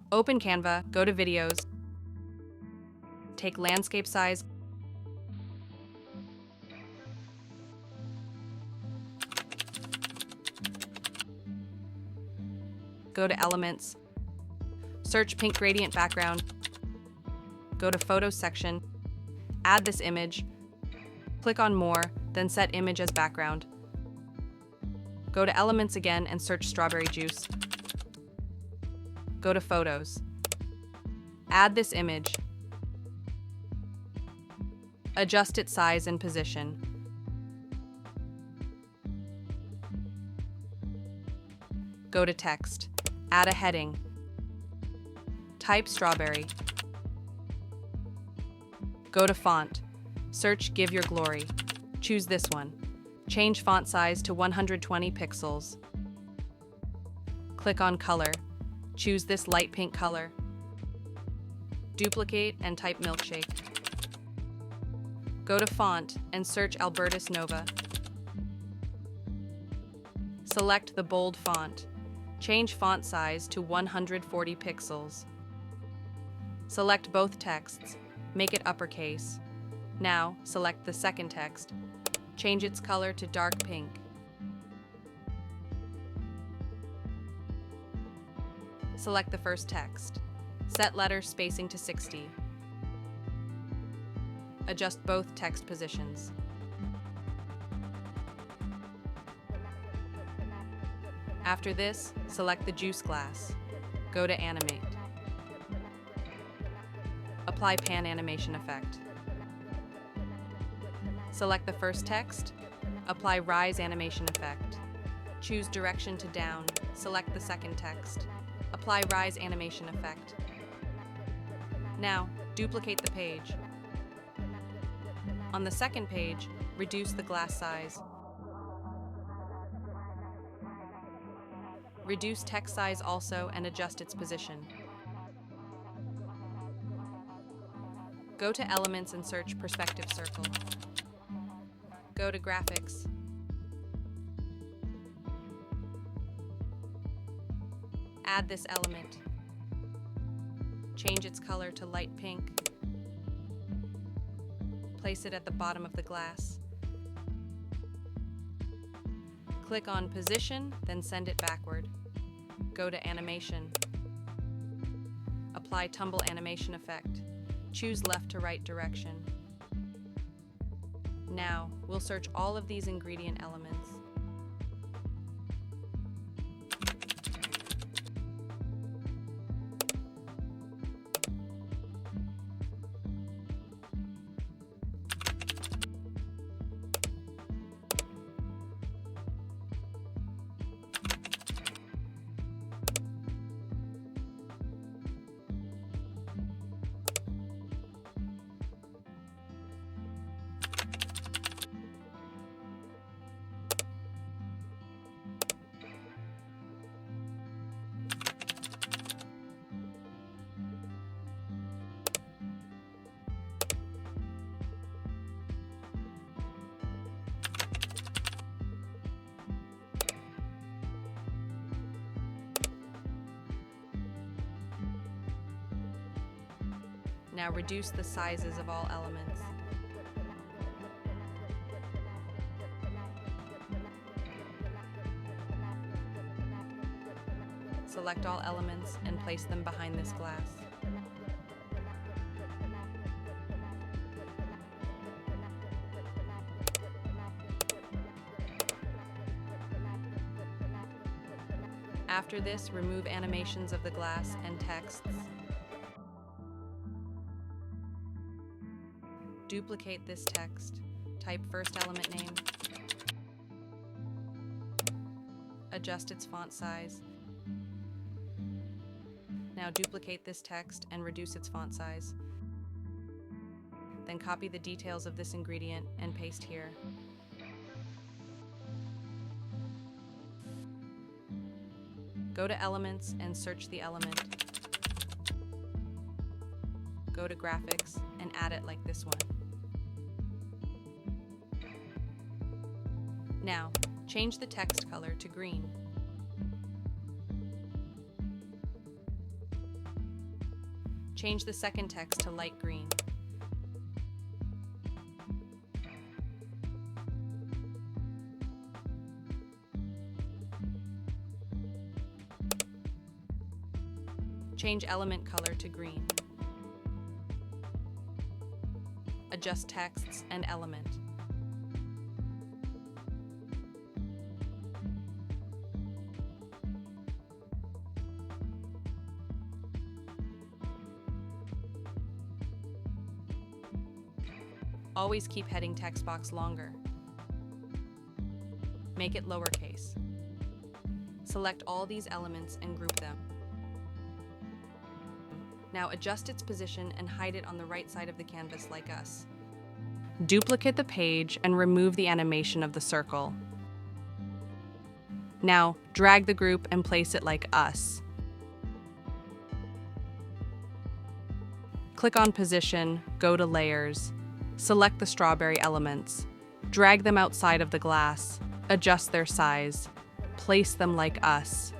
Open Canva, go to Videos, take landscape size, go to Elements, search pink gradient background, go to Photos section, add this image, click on More, then set image as background. Go to Elements again and search strawberry juice. Go to Photos. Add this image. Adjust its size and position. Go to Text. Add a heading. Type strawberry. Go to Font. Search Give Your Glory. Choose this one. Change font size to 120 pixels. Click on Color. Choose this light pink color. Duplicate and type Milkshake. Go to Font and search Albertus Nova. Select the bold font. Change font size to 140 pixels. Select both texts. Make it uppercase. Now, select the second text. Change its color to dark pink. Select the first text. Set letter spacing to 60. Adjust both text positions. After this, select the juice glass. Go to Animate. Apply pan animation effect. Select the first text. Apply rise animation effect. Choose direction to down. Select the second text. Apply rise animation effect. Now, duplicate the page. On the second page, reduce the glass size. Reduce text size also and adjust its position. Go to Elements and search Perspective Circle. Go to Graphics. Add this element. Change its color to light pink. Place it at the bottom of the glass. Click on Position, then send it backward. Go to Animation. Apply Tumble Animation Effect. Choose left to right direction. Now, we'll search all of these ingredient elements. Now reduce the sizes of all elements. Select all elements and place them behind this glass. After this, remove animations of the glass and texts. Duplicate this text. Type first element name. Adjust its font size. Now duplicate this text and reduce its font size. Then copy the details of this ingredient and paste here. Go to Elements and search the element. Go to Graphics and add it like this one. Now, change the text color to green. Change the second text to light green. Change element color to green. Adjust texts and element. Always keep heading text box longer. Make it lowercase. Select all these elements and group them. Now adjust its position and hide it on the right side of the canvas like us. Duplicate the page and remove the animation of the circle. Now drag the group and place it like us. Click on Position, go to Layers. Select the strawberry elements. Drag them outside of the glass. Adjust their size. Place them like us.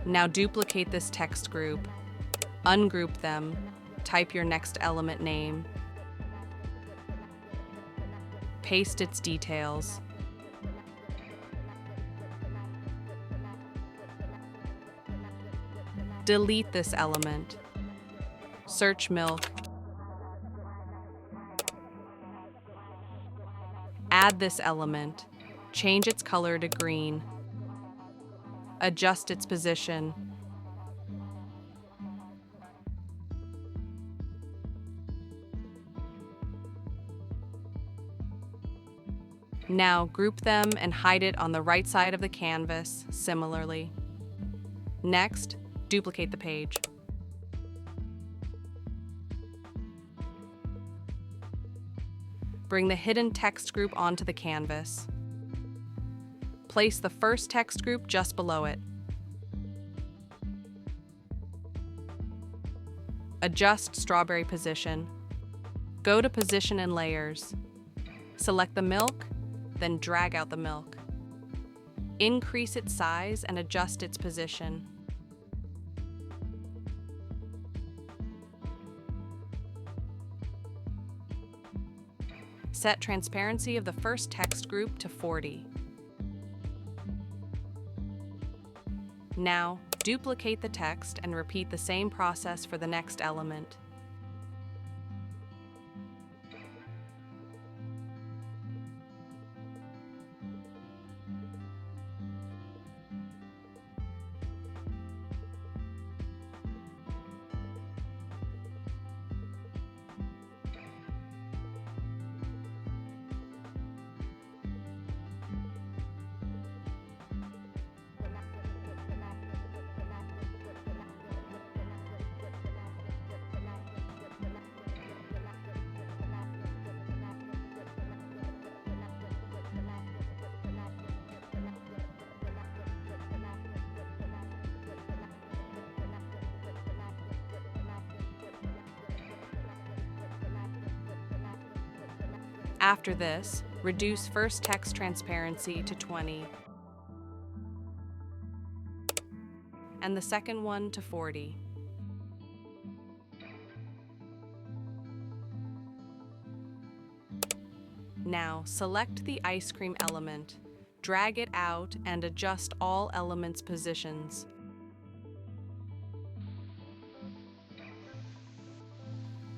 Now duplicate this text group. Ungroup them. Type your next element name. Paste its details. Delete this element. Search milk. Add this element. Change its color to green. Adjust its position. Now group them and hide it on the right side of the canvas similarly. Next, duplicate the page. Bring the hidden text group onto the canvas. Place the first text group just below it. Adjust strawberry position. Go to Position and Layers. Select the milk, then drag out the milk. Increase its size and adjust its position. Set transparency of the first text group to 40. Now, duplicate the text and repeat the same process for the next element. After this, reduce first text transparency to 20 and the second one to 40. Now select the ice cream element, drag it out and adjust all elements' positions.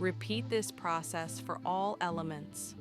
Repeat this process for all elements.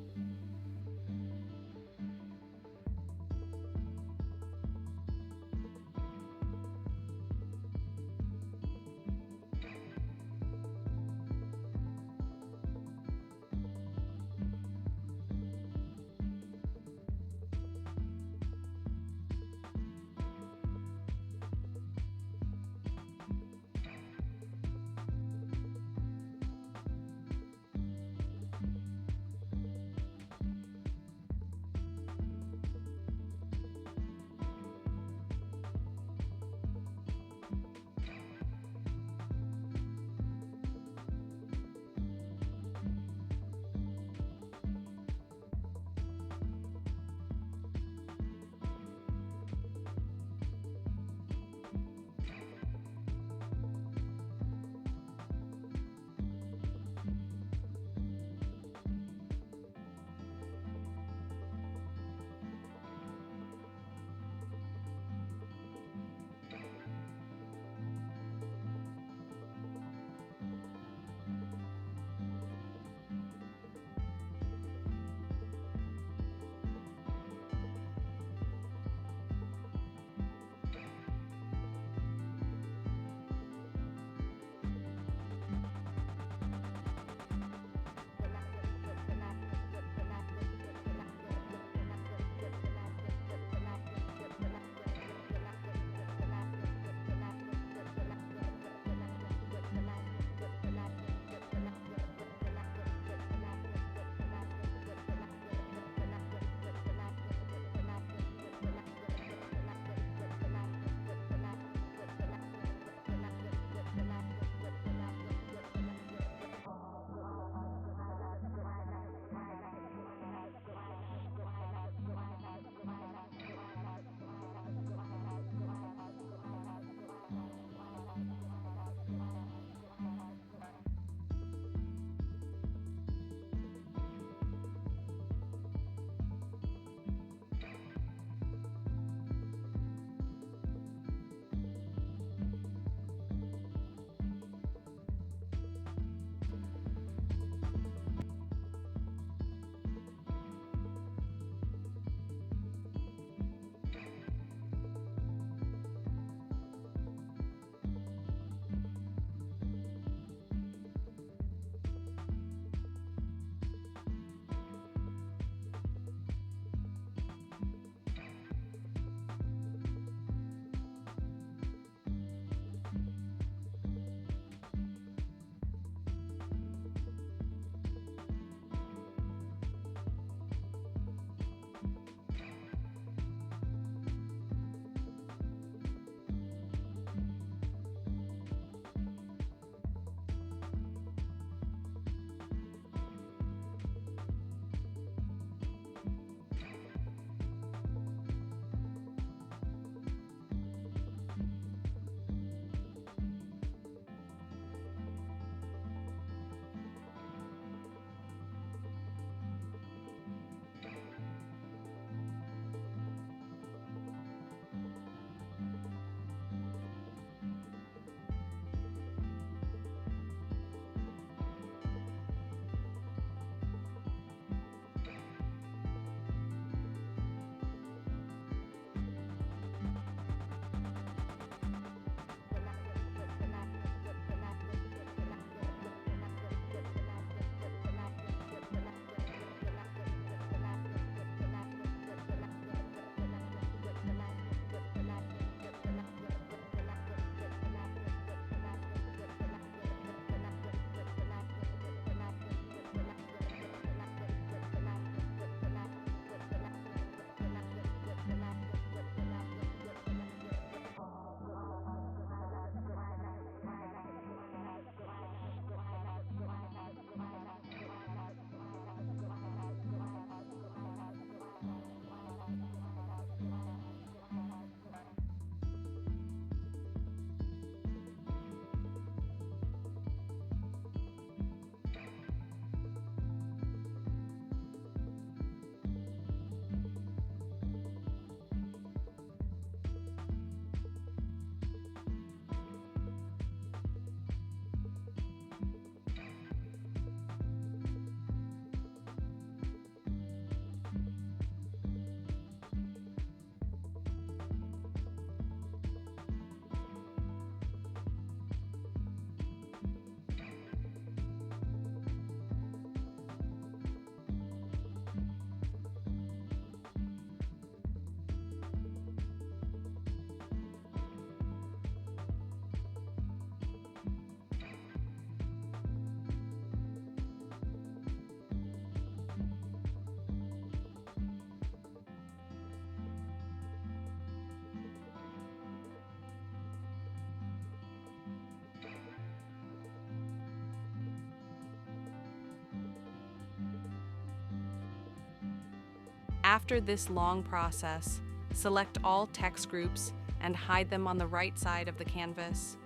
After this long process, select all text groups and hide them on the right side of the canvas.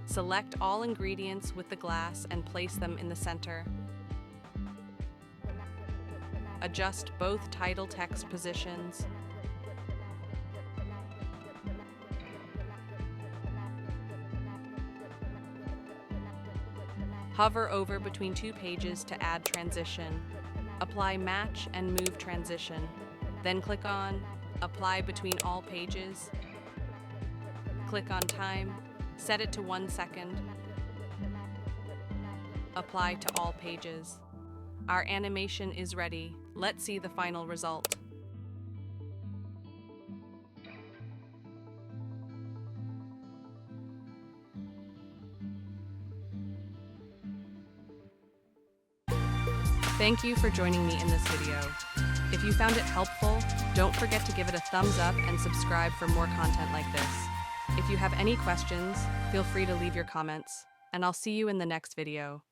Select all ingredients with the glass and place them in the center. Adjust both title text positions. Hover over between two pages to add transition. Apply match and move transition. Then click on Apply between all pages. Click on time. Set it to 1 second. Apply to all pages. Our animation is ready. Let's see the final result. Thank you for joining me in this video. If you found it helpful, don't forget to give it a thumbs up and subscribe for more content like this. If you have any questions, feel free to leave your comments, and I'll see you in the next video.